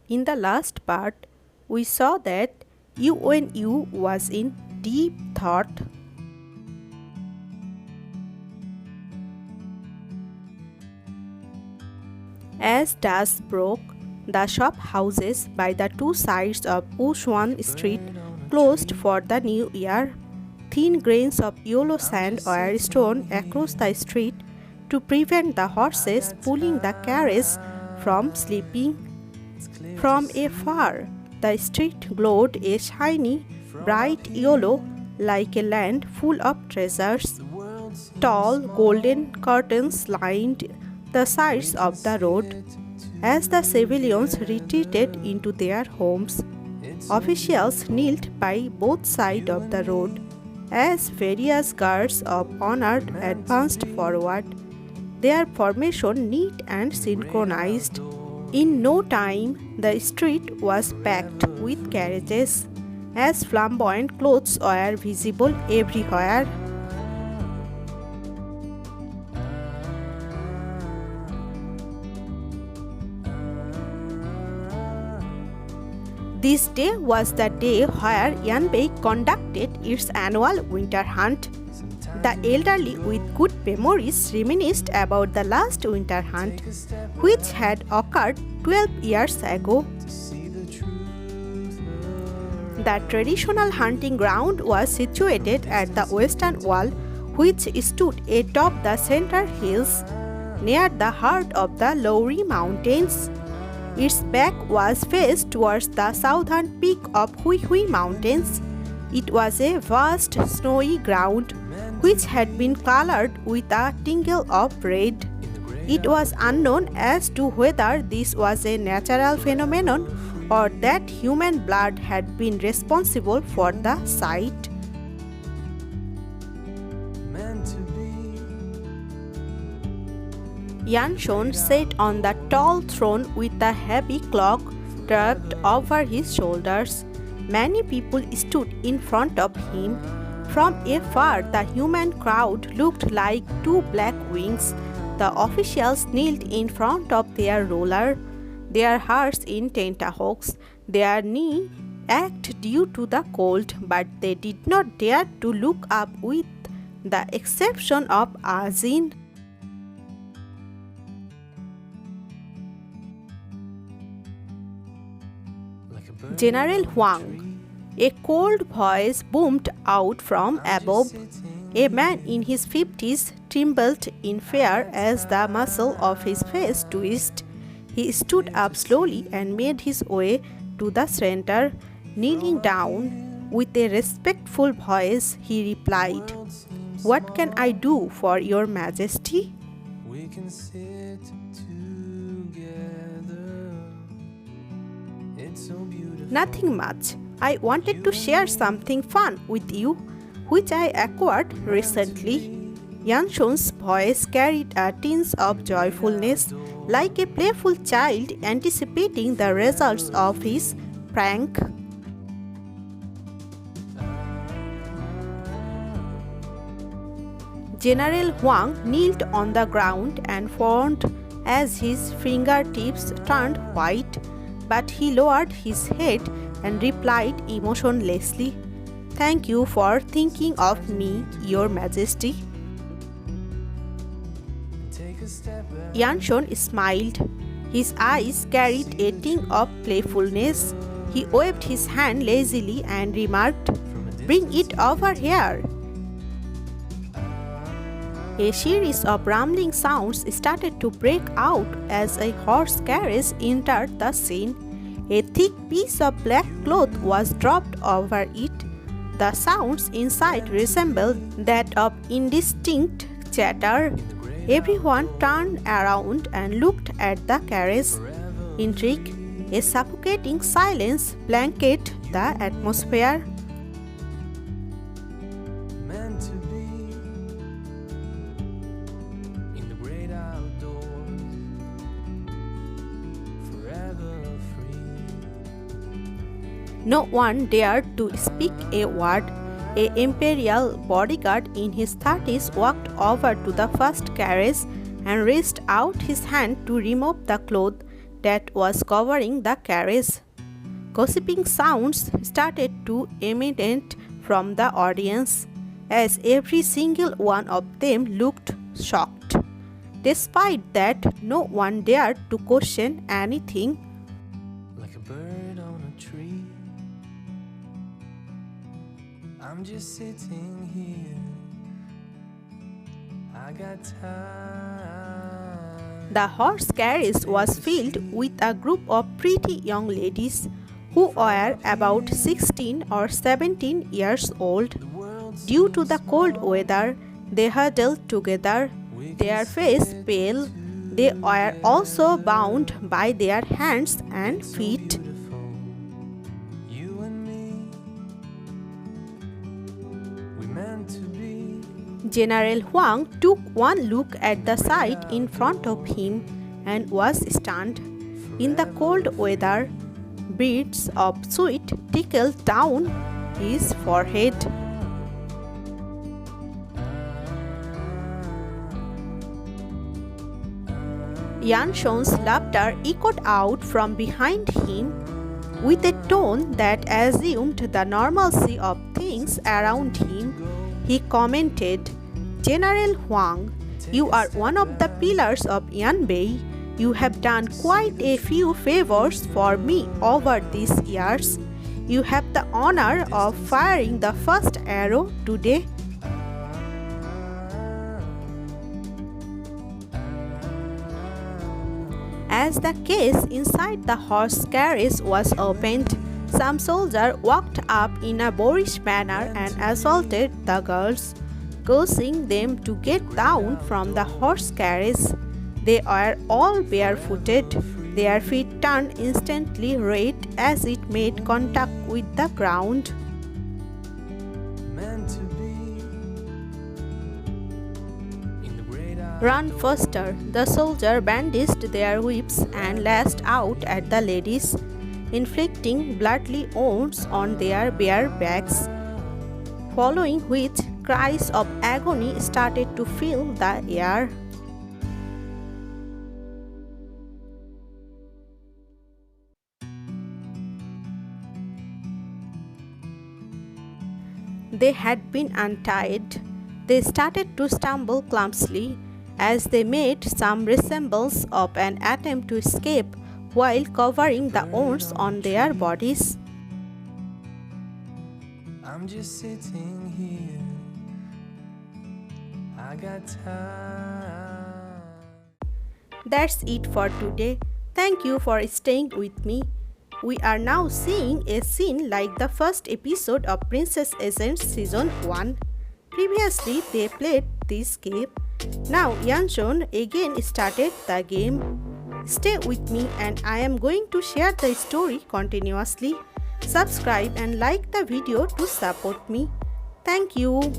In the last part, we saw that UNU was in deep thought. As dusk broke, the shop houses by the two sides of Uswan Street closed for the new year. Thin grains of yellow sand were strewn across the street to prevent the horses pulling the carriage from slipping. From afar, the street glowed a shiny, bright yellow like a land full of treasures. Tall golden curtains lined the sides of the road. As the civilians retreated into their homes, officials knelt by both sides of the road. As various guards of honor advanced forward, their formation neat and synchronized. In no time, the street was packed with carriages, as flamboyant clothes were visible everywhere. This day was the day where Yanbei conducted its annual winter hunt. The elderly with good memories reminisced about the last winter hunt, which had occurred 12 years ago. The traditional hunting ground was situated at the western wall, which stood atop the center hills, near the heart of the Lowry Mountains. Its back was faced towards the southern peak of Hui Hui Mountains. It was a vast snowy ground which had been colored with a tingle of red. It was unknown as to whether this was a natural phenomenon or that human blood had been responsible for the sight. Yanshon sat on the tall throne with a heavy cloak draped over his shoulders. Many people stood in front of him. From afar, the human crowd looked like two black wings. The officials knelt in front of their ruler, their hearts in tenterhooks, their knee ached due to the cold, but they did not dare to look up with the exception of Azin. General Huang. A cold voice boomed out from above. A man in his 50s trembled in fear as the muscle of his face twisted. He stood up slowly and made his way to the center. Kneeling down with a respectful voice, he replied, "What can I do for your majesty?" We can sit together. It's so beautiful. Nothing much. I wanted to share something fun with you, which I acquired recently. Yanshun's voice carried a tinge of joyfulness, like a playful child anticipating the results of his prank. General Huang knelt on the ground and frowned as his fingertips turned white, but he lowered his head and replied emotionlessly, "Thank you for thinking of me, Your Majesty." Yanshun smiled. His eyes carried a tinge of playfulness. He waved his hand lazily and remarked, "Bring it over here." A series of rumbling sounds started to break out as a horse carriage entered the scene. A thick piece of black cloth was dropped over it. The sounds inside resembled that of indistinct chatter. Everyone turned around and looked at the carriage. Intrigue, a suffocating silence blanketed the atmosphere. No one dared to speak a word. An imperial bodyguard in his 30s walked over to the first carriage and reached out his hand to remove the cloth. that was covering the carriage. Gossiping sounds started to emanate from the audience, as every single one of them looked shocked. Despite that, no one dared to question anything. Like a bird on a tree, I'm just sitting here. I got time. The horse carriage was filled with a group of pretty young ladies who were about 16 or 17 years old. Due to the cold weather, they huddled together, their face pale. They were also bound by their hands and feet. You and me, we meant to be. General Huang took one look at the sight in front of him and was stunned. In the cold weather, beads of sweat trickled down his forehead. Yanshon's laughter echoed out from behind him. With a tone that assumed the normalcy of things around him, he commented, "General Huang, you are one of the pillars of Yanbei. You have done quite a few favors for me over these years. You have the honor of firing the first arrow today." As the case inside the horse carriage was opened, some soldier walked up in a boorish manner and assaulted the girls, causing them to get down from the horse carriage. They were all barefooted. Their feet turned instantly red as it made contact with the ground. Meant to be in the great eye. "Run faster!" The soldier brandished their whips and lashed out at the ladies, inflicting bloody wounds on their bare backs, following which cries of agony started to fill the air. They had been untied. They started to stumble clumsily as they made some resemblance of an attempt to escape while covering the wounds on their bodies. I'm just sitting here. I got time. That's it for today. Thank you for staying with me. We are now seeing a scene like the first episode of Princess Agents Season 1. Previously, they played this game. Now, Yanshon again started the game. Stay with me and I am going to share the story continuously. Subscribe and like the video to support me. Thank you.